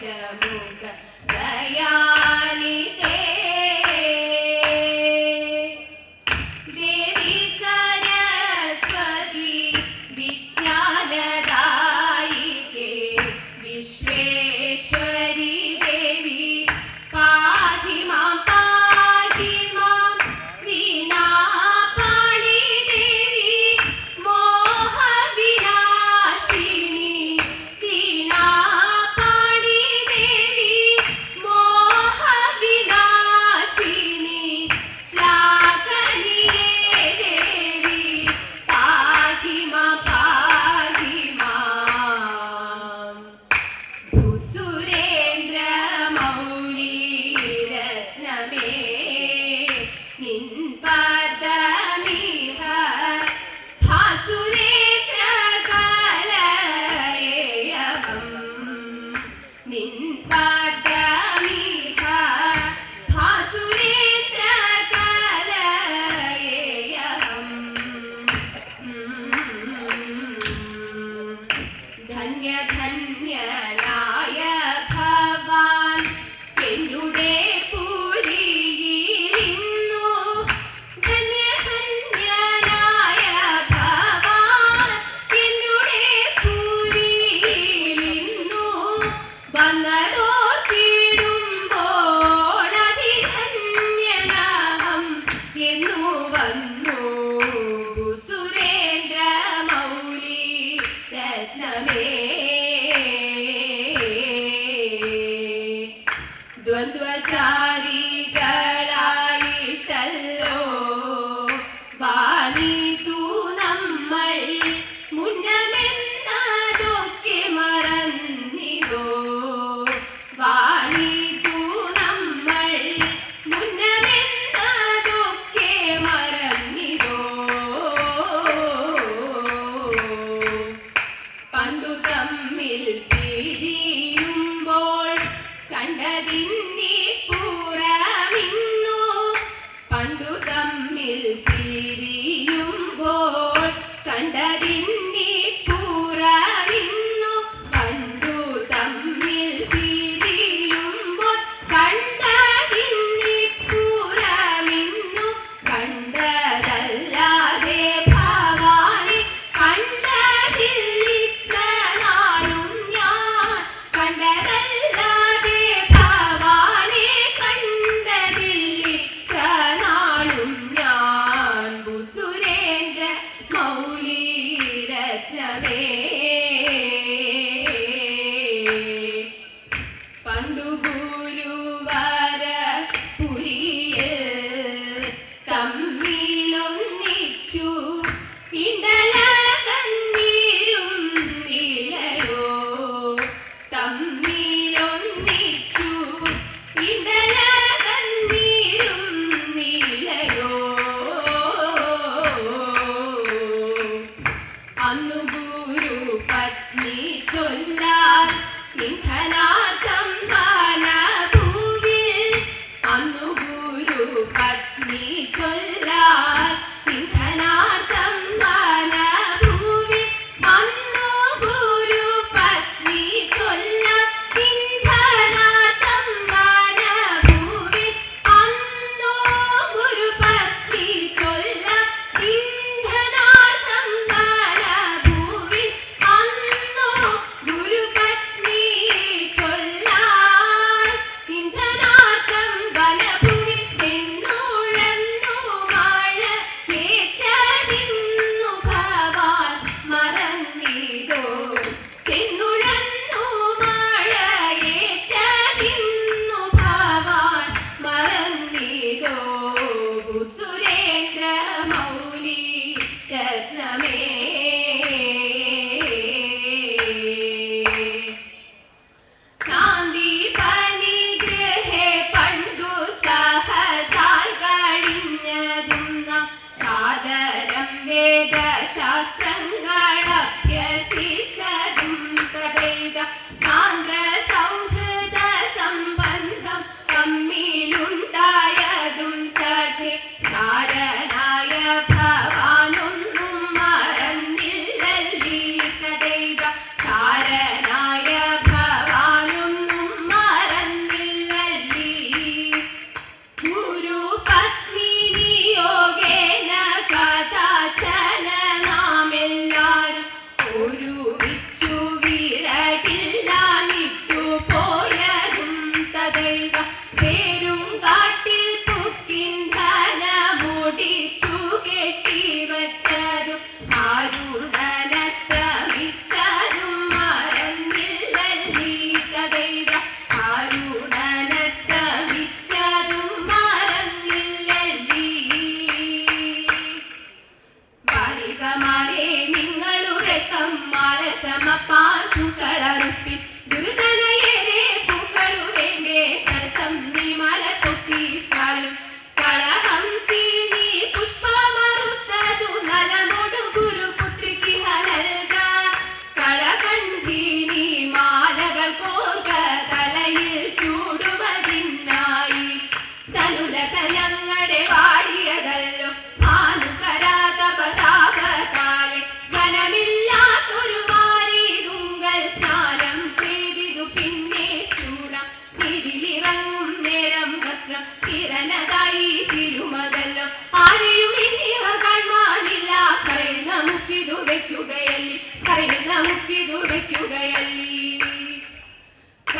पंचमुख दयानिधे देवी सरस्वती विज्ञानदायिके विश्वेश्वरी देवी पाहि मां वीणापाणि देवी मोहविनाशिनी वीणापाणि देवी मोहविनाशिनी श्लाघनीये देवी पाहि मां भूसुरेन्द्र मौली रत्नमे निन्पदमिह भासुरेन्द्र कलयेयं निन्पदमिह भासुरेन्द्र कलयेयं धन्य धन्यनाय भवान् എന്നുടെ പുരിയിലിന്നു ധന്യ ധന്യനായ ഭവാൻ എന്നുടെ പുരിയിലിന്നു വന്നതോർത്തിടുമ്പോൾ അതിധന്യനാഹം എന്നു വന്നു സുരേന്ദ്ര മൗലി രത്നമേ ദ്വന്ദ്വചാരികളായിട്ടല്ലോ വാണിതു നമ്മൾ മുന്നമെന്നതൊക്കെ മറന്നിതോ വാണിതു നമ്മൾ മുന്നമെന്നതൊക്കെ മറന്നിതോ പണ്ടു തമ്മിൽ പിരിയുമ്പോൾ കണ്ടതിന്നി പുറമിന്നു പണ്ടു തമ്മിൽ പിരിയുമ്പോൾ കണ്ടതിന്നി പുറമിന്നു പണ്ടു തമ്മിൽ പിരിയുമ്പോൾ കണ്ടതിന്നി പുറമിന്നു കണ്ടതല്ലാതെ ഭവാനെ കണ്ടതില്ലിത്ര നാളും ഞാൻ കണ്ടതല്ലാതെ ഭവാനെ കണ്ടതില്ലിത്ര നാളും ഞാൻ സുരേന്ദ്ര മൗലി രത്നമേ പണ്ടു ഗുരുവര പുരിയിൽ തമ്മിലൊന്നിച്ചു ഇണ്ടലകന്നീരും നിലയോ തമ്മിലൊന്നിച്ചു ഇണ്ടലകന്നീരും നിലയോ അന്നു ഗുരു പത്നി ചൊല്ലാൻ ഇന്ധനാർത്ഥം വനഭൂവിൽ അന്നു ഗുരു പത്നി ചൊല്ലാൻ ഇന്ധനാർത്ഥം വനഭൂവിൽ അന്നു ഗുരു പത്നി ചൊല്ലാൻ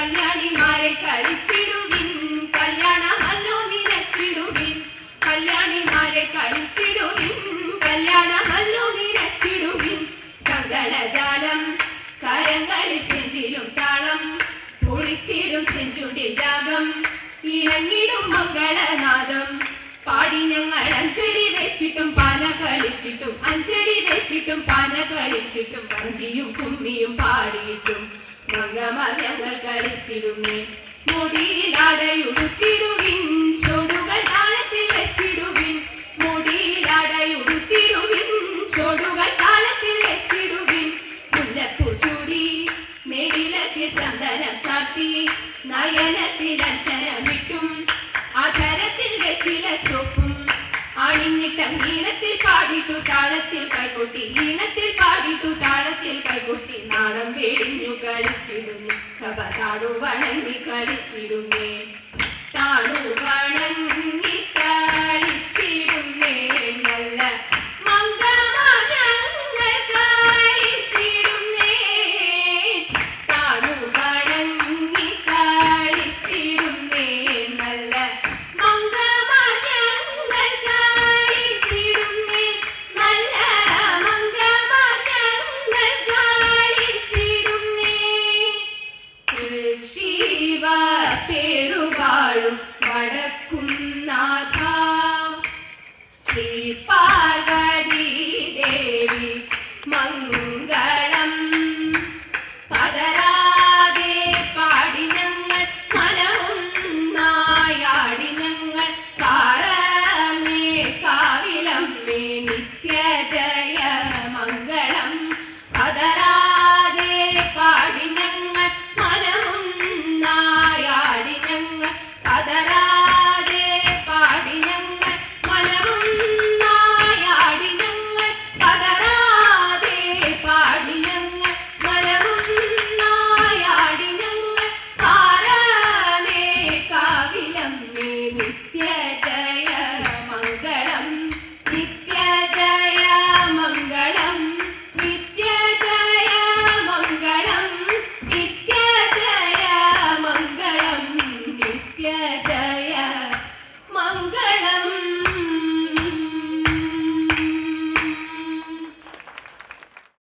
കല്യാണിമാരെ കളിച്ചിടുവിൻ, കല്യാണമല്ലോ നിനച്ചിടുവിൻ. കല്യാണിമാരെ കളിച്ചിടുവിൻ, കല്യാണമല്ലോ നിനച്ചിടുവിൻ. കങ്കണജാലം കരങ്ങളിൽ ചെഞ്ചിലും താളം, പൊളിച്ചിടും ചെഞ്ചുണ്ടിൽ രാഗം, ഇണങ്ങിടും മംഗളനാദം. പാടി ഞങ്ങൾ അഞ്ചടി വെച്ചിട്ടും പാന കളിച്ചിട്ടും, അഞ്ചടി വെച്ചിട്ടും പാന കളിച്ചിട്ടും, വഞ്ചിയും കുമ്മിയും പാടിയിട്ടും മംഗമാർ ഞങ്ങൾ കളിച്ചിടുന്നേ. മുടിയിലാടയുടുത്തിടുവിൻ, ചുവടുകൾ താളത്തിൽ വെച്ചിടുവിൻ. മുടിയിലാടയുടുത്തിടുവിൻ, ചുവടുകൾ താളത്തിൽ വെച്ചിടുവിൻ. മുല്ലപ്പൂ ചൂടി നെടിലത്തിൽ ചന്ദനം ചാർത്തി, നയനത്തിൽ അഞ്ചനമിട്ടും ആധരത്തിൽ വെറ്റില ചോപ്പും, അണിഞ്ഞിട്ട ഈണത്തിൽ പാടിട്ടു താളത്തിൽ കൈകൊട്ടി, ഈണത്തിൽ പാടിട്ടു താളത്തിൽ കൈകൊട്ടി. നാടം വെടിഞ്ഞു കളിച്ചിടുന്നേ, സഭ താണു വണങ്ങി കളിച്ചിടുന്നേ. താണു വണങ്ങി കളിച്ചിടുന്നേ, നല്ല മംഗളങ്ങൾ കളിച്ചിടുന്നേ. താണു വണങ്ങി കളിച്ചിടുന്നേ, നല്ല മംഗളങ്ങൾ കളിച്ചിടുന്നേ, നല്ല മംഗളങ്ങൾ കളിച്ചിടുന്നേ. ശിവ പേരുവാഴും വടക്കുംനാഥ, ശ്രീ പാർവതി ദേവി മംഗളം. പതരാതെ പാടി ഞങ്ങൾ മനമൊന്നായാടി ഞങ്ങൾ, പാറമേ കാവിലമ്മേ നിത്യ ജയ മംഗളം. പതരാതെ പാടി ഞങ്ങൾ മനമൊന്നായാടി ഞങ്ങൾ, പതരാതെ പാടി ഞങ്ങൾ മനമൊന്നായാടി ഞങ്ങൾ, പതരാതെ പാടി ഞങ്ങൾ മനമൊന്നായാടി ഞങ്ങൾ. പാറമേ കാവിലമ്മേ നിത്യ ജയ മംഗളം, നിത്യ ജയ മംഗളം, നിത്യ ജയ മംഗളം, നിത്യ ജയ മംഗളം, നിത്യ ജയ മംഗളം.